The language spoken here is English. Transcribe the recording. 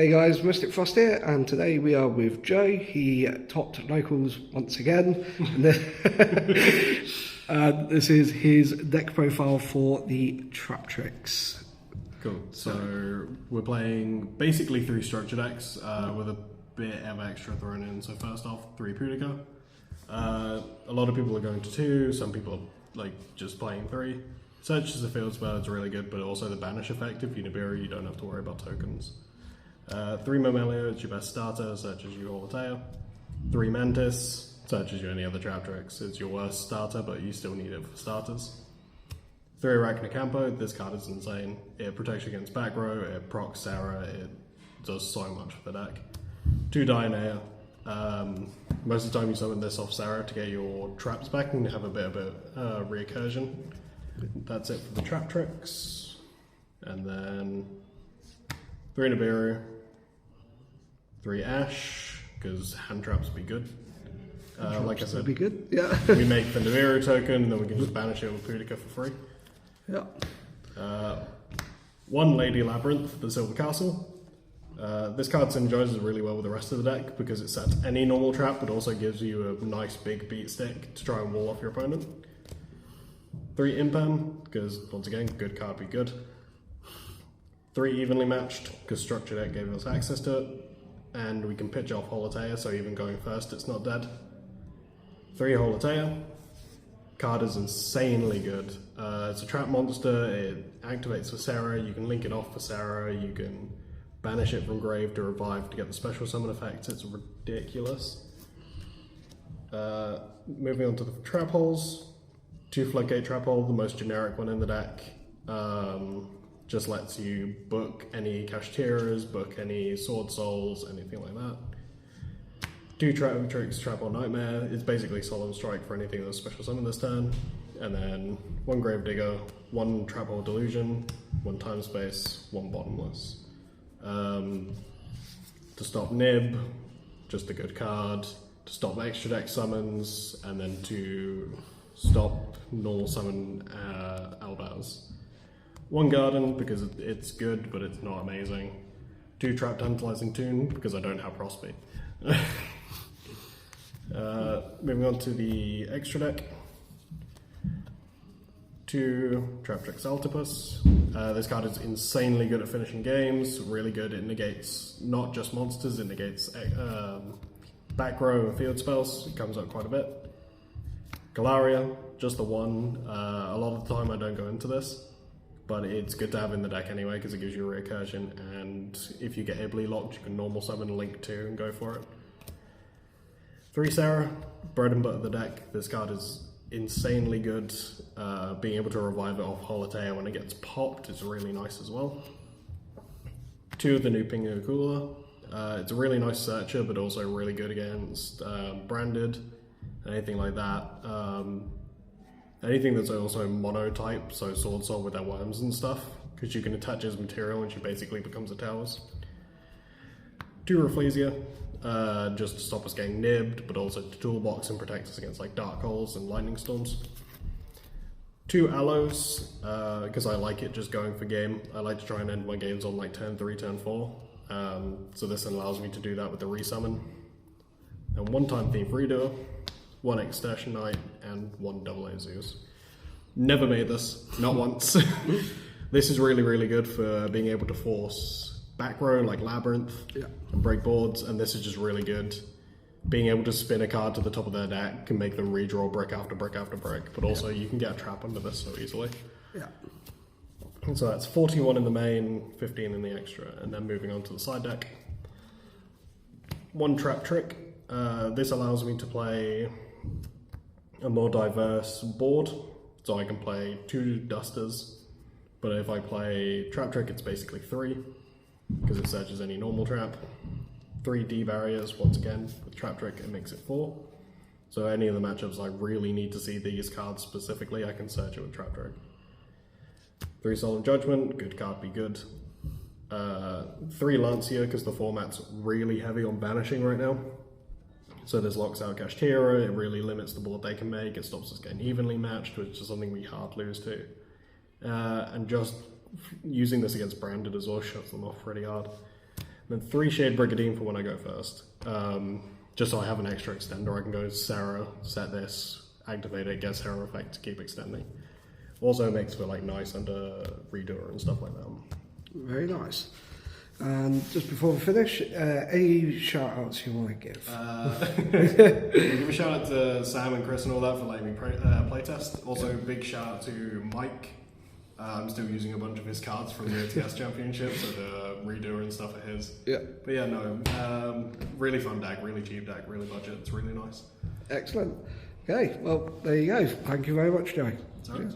Hey guys, Mystic Frost here, and today we are with Joe. He topped locals once again. And this is his deck profile for the Traptrix. Cool. So we're playing basically 3 structure decks with a bit of extra thrown in. So first off, 3 Pudica. A lot of people are going to 2. Some people are like just playing 3. Search as a field spell, it's really good, but also the banish effect. If you Nibiru, you don't have to worry about tokens. 3 Mammalia, it's your best starter, such as you Holitea. 3 Mantis, such as you any other Traptrix. It's your worst starter, but you still need it for starters. 3 Arachnocampo, this card is insane. It protects you against back row, it procs Sarah, it does so much for the deck. 2 Dionea, most of the time you summon this off Sarah to get your traps back and have a bit of a recursion. That's it for the Traptrix. And then 3 Nibiru, 3 Ash, because hand traps be good. Like I said, be good. Yeah. we make the Nibiru token, and then we can just banish it with Pudica for free. Yeah. 1 Lady Labyrinth, the Silver Castle. This card synergizes really well with the rest of the deck because it sets any normal trap, but also gives you a nice big beat stick to try and wall off your opponent. 3 Impam, because once again, good card be good. 3 Evenly Matched, because Structure Deck gave us access to it, and we can pitch off Holitea, so even going first it's not dead. 3 Holitea, card is insanely good. It's a trap monster, it activates for Sarah, you can link it off for Sarah, you can banish it from grave to revive to get the special summon effects, it's ridiculous. Moving on to the trap holes. 2 Floodgate Trap Hole, the most generic one in the deck. Just lets you book any Kashtira's, book any Sword Souls, anything like that. 2 Traptrix Trap Hole Nightmare, it's basically Solemn Strike for anything that's special summon this turn. And then 1 Gravedigger, 1 Trap Hole Delusion, 1 Time Space, 1 Bottomless. To stop Nib, just a good card. To stop extra deck summons, and then to stop normal summon Albaz. 1 Garden, because it's good, but it's not amazing. 2 Trap Tantalizing Tune, because I don't have Prosby. Moving on to the extra deck. 2 Traptrix Altipus. This card is insanely good at finishing games, really good. It negates not just monsters, it negates back row and field spells. It comes up quite a bit. Galaria, just the 1. A lot of the time I don't go into this, but it's good to have in the deck anyway because it gives you a recursion, and if you get Ibly locked, you can normal summon Link 2 and go for it. 3 Sarah, bread and butter of the deck. This card is insanely good. Being able to revive it off Holitea when it gets popped is really nice as well. 2 of the new Pingu Cooler. It's a really nice searcher, but also really good against branded, anything like that. Anything that's also mono-type, so Sword Soul with their worms and stuff, because you can attach his material and she basically becomes a Towers. 2 Rafflesia, just to stop us getting nibbed, but also to toolbox and protect us against like Dark Holes and Lightning Storms. 2 Aloes, because I like it just going for game. I like to try and end my games on like turn 3, turn 4. So this allows me to do that with the resummon. And 1 Time Thief Redoer, 1 Extortion Knight, and 1 Double Azus. Never made this, not once. This is really, really good for being able to force back row like Labyrinth and break boards, and this is just really good. Being able to spin a card to the top of their deck can make them redraw brick after brick after brick, but also you can get a trap under this so easily. Yeah. And so that's 41 in the main, 15 in the extra, and then moving on to the side deck. 1 Traptrix. This allows me to play a more diverse board, so I can play 2 Dusters, but if I play Traptrix it's basically 3, because it searches any normal trap. 3 D barriers, once again, with Traptrix it makes it 4. So any of the matchups I really need to see these cards specifically, I can search it with Traptrix. 3 Solemn Judgment, good card be good. 3 Lancia, because the format's really heavy on banishing right now. So this locks out Kashtira, it really limits the board they can make, it stops us getting evenly matched, which is something we hard lose to. And just using this against branded as well shuts them off pretty hard. then 3 Shade Brigandine for when I go first. Just so I have an extra extender, I can go Sarah, set this, activate it, get Sarah effect to keep extending. Also makes for like nice under redoer and stuff like that. Very nice. And just before we finish, any shout outs you want to give? Give a shout out to Sam and Chris and all that for letting me playtest. Also, big shout out to Mike. I'm still using a bunch of his cards from the OTS Championship, so the redoer and stuff are his. Yeah. But yeah, no, really fun deck, really cheap deck, really budget. It's really nice. Excellent. Okay, well, there you go. Thank you very much, Joe. Sorry.